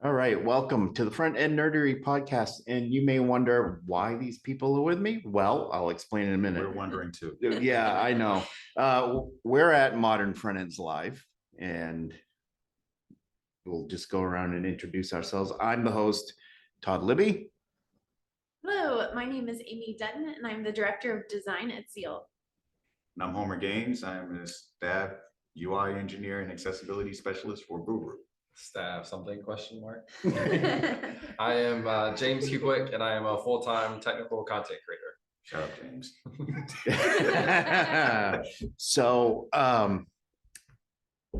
All right, welcome to the Front End Nerdery podcast. And you may wonder why these people are with me. Well, I'll explain in a minute. We're wondering too. Yeah, I know. We're at Modern Front Ends Live, and we'll just go around and introduce ourselves. I'm the host, Todd Libby. Hello, my name is Amy Dutton, and I'm the Director of Design at Seal. And I'm Homer Gaines. I'm a staff UI engineer and accessibility specialist for Guru. Staff something question mark. I am James Cuquick, and I am a full-time technical content creator. Shout out, James. So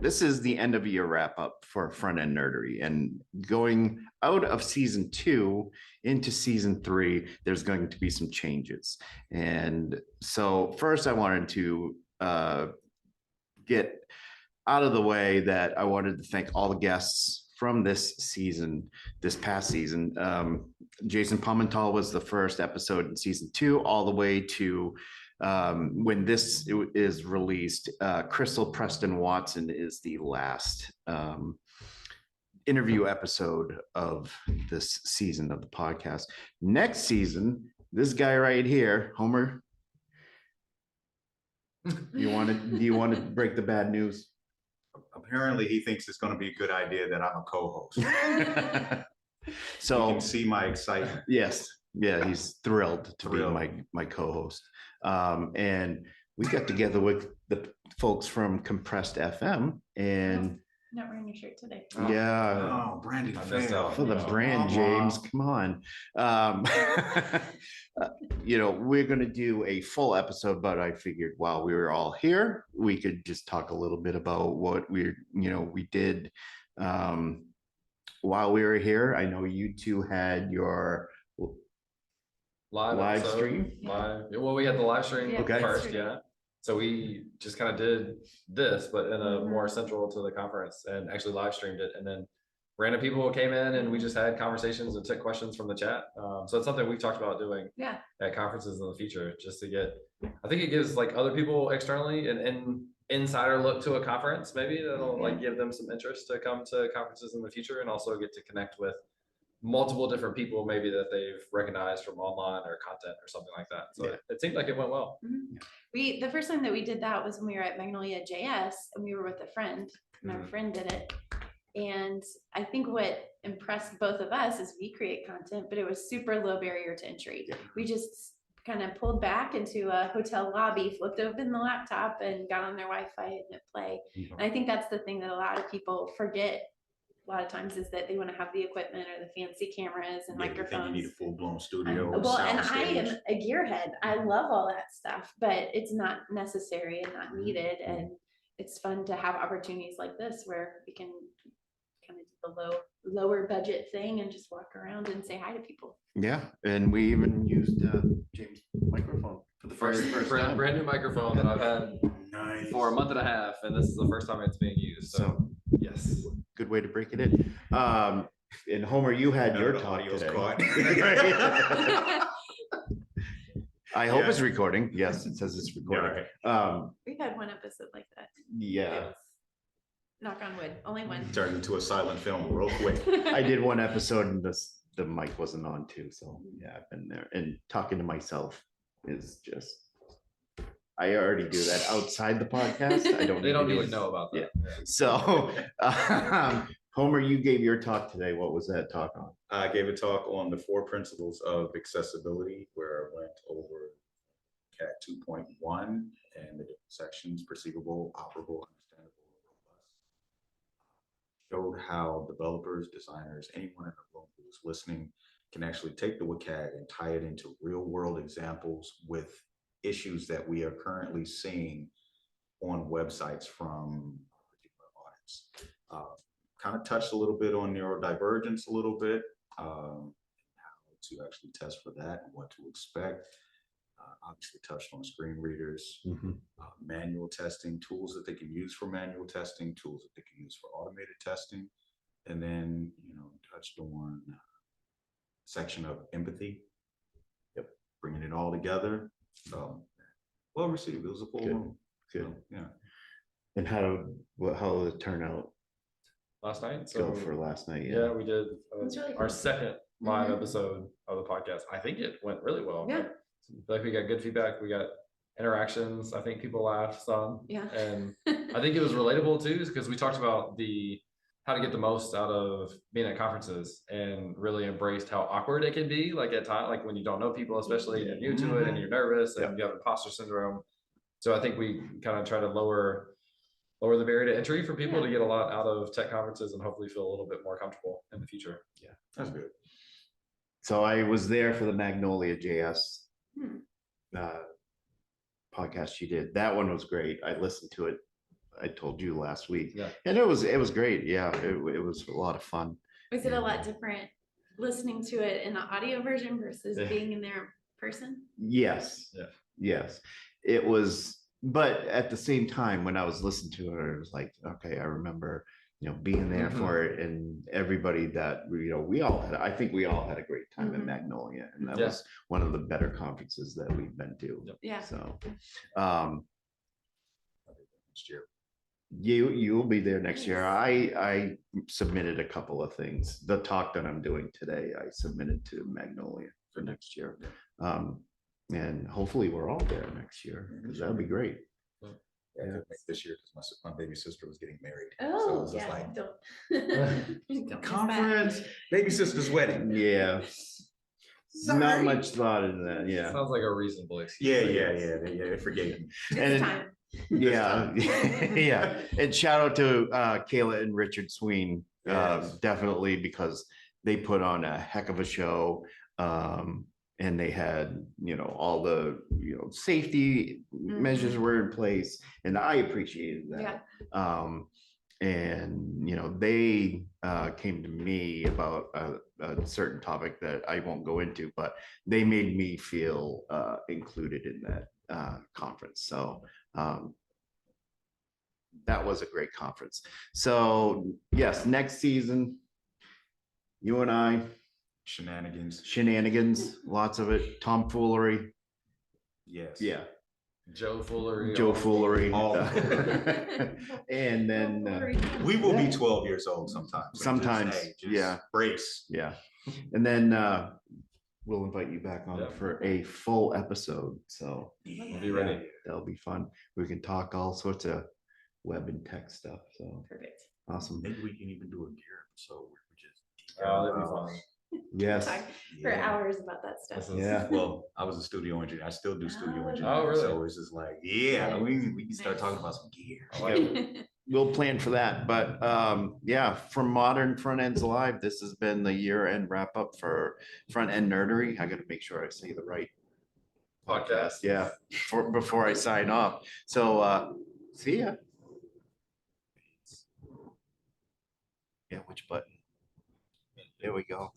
this is the end of year wrap up for Front End Nerdery, and going out of season 2 into season 3, there's going to be some changes. And so first I wanted to get out of the way that I wanted to thank all the guests from this past season. Jason Pimentel was the first episode in season 2, all the way to when this is released. Crystal Preston Watson is the last interview episode of this season of the podcast. Next season, this guy right here, Homer, do you want to break the bad news? Apparently, he thinks it's going to be a good idea that I'm a co-host. So you can see my excitement. Yes, yeah, he's thrilled to be my co-host. And we got together with the folks from CompressedFM, and Not wearing your shirt today. yeah, Oh, branding for the brand, James, come on. We're going to do a full episode, but I figured while we were all here, we could just talk a little bit about what we did while we were here. I know you two had your live stream. Well, we had the live stream first, yeah. So we just kind of did this, but in a more central to the conference, and actually live streamed it. And then random people came in, and we just had conversations and took questions from the chat. So it's something we've talked about doing at conferences in the future, just to get, I think it gives like other people externally an insider look to a conference, maybe that'll like give them some interest to come to conferences in the future, and also get to connect with multiple different people maybe that they've recognized from online or content or something like that. So it seemed like it went well. Mm-hmm. The first time that we did that was when we were at Magnolia JS, and we were with a friend, and our friend did it. And I think what impressed both of us is we create content, but it was super low barrier to entry. We just kind of pulled back into a hotel lobby, flipped open the laptop, and got on their Wi-Fi and hit play. And I think that's the thing that a lot of people forget a lot of times, is that they want to have the equipment or the fancy cameras and microphones. You need a full-blown studio. And I am a gearhead. I love all that stuff, but it's not necessary and not needed. And it's fun to have opportunities like this where we can kind of do the lower budget thing and just walk around and say hi to people. Yeah, and we even used James' microphone for the first time. Brand new microphone that I've had for a month and a half, and this is the first time it's being used. So yes, good way to break it in. And Homer, you had your talk today. I hope it's recording. Yes, it says it's recording. We've had one episode like that. Yeah. Knock on wood, only one. Turned into a silent film real quick. I did one episode and the mic wasn't on too. So yeah, I've been there, and talking to myself is just, I already do that outside the podcast. They don't need to know about that. Yeah. So Homer, you gave your talk today. What was that talk on? I gave a talk on the 4 principles of accessibility, where I went over CAT 2.1 and the different sections: perceivable, operable, understandable, robust. Showed how developers, designers, anyone in the room who's listening can actually take the WCAG and tie it into real world examples with issues that we are currently seeing on websites from particular audits. Kind of touched a little bit on neurodivergence, a little bit, how to actually test for that and what to expect. Obviously touched on screen readers, manual testing, tools that they can use for manual testing, tools that they can use for automated testing, and then touched on section of empathy. Bringing it all together. So well received. It was a full room. Good. So, yeah. And how did it turn out last night. go So for last night? yeah, we did It's really our cool. second live Mhm. episode of the podcast. I think it went really well. Yeah. Like we got good feedback. We got interactions. I think people laughed some. Yeah. And I think it was relatable too, because we talked about how to get the most out of being at conferences and really embraced how awkward it can be, like at times, like when you don't know people, especially and new to it and you're nervous and you have imposter syndrome. So I think we kind of try to lower the barrier to entry for people to get a lot out of tech conferences and hopefully feel a little bit more comfortable in the future. Yeah, that's good. So I was there for the Magnolia JS podcast you did. That one was great. I listened to it. I told you last week, and it was great. Yeah, it was a lot of fun. Was it a lot different listening to it in the audio version versus being in there in person? Yes. Yeah. Yes, it was. But at the same time, when I was listening to it, it was like, okay, I remember, being there for it, and everybody that I think we all had a great time at Magnolia, and that was one of the better conferences that we've been to. Yeah. So, Next year. You'll be there next year. I submitted a couple of things. The talk that I'm doing today, I submitted to Magnolia for next year. And hopefully we're all there next year, because that would be great. Yeah, I couldn't make this year because my baby sister was getting married. Oh, so it was yeah. like, Don't miss conference, that. baby sister's wedding. Yeah. Not much thought into that. Yeah. Sounds like a reasonable excuse. Yeah. They forgave me. It's time. Yeah. Yeah. And shout out to Kayla and Richard Sween, definitely, because they put on a heck of a show. And they had, all the, safety measures were in place, and I appreciated that. Yeah. And, they came to me about a certain topic that I won't go into, but they made me feel included in that conference. So that was a great conference. So yes, next season, you and I, shenanigans, lots of it, tomfoolery. Yes. Yeah. Joe Foolery. All and then we will be 12 years old sometimes. Just brace. Yeah. And then we'll invite you back on for a full episode. So we'll be ready. That'll be fun. We can talk all sorts of web and tech stuff. So perfect. Awesome. Maybe we can even do a gear episode where we just that'd be fun. Yes. Talk for hours about that stuff. Yeah. Well, I was a studio engineer. I still do studio engineering. Oh, really? So it's just like, we can start talking about some gear. We'll plan for that. But from Modern Front Ends Live, this has been the year-end wrap-up for Front End Nerdery. I got to make sure I say the right podcast. Yeah, before I sign off. So see ya. Yeah, which button? There we go.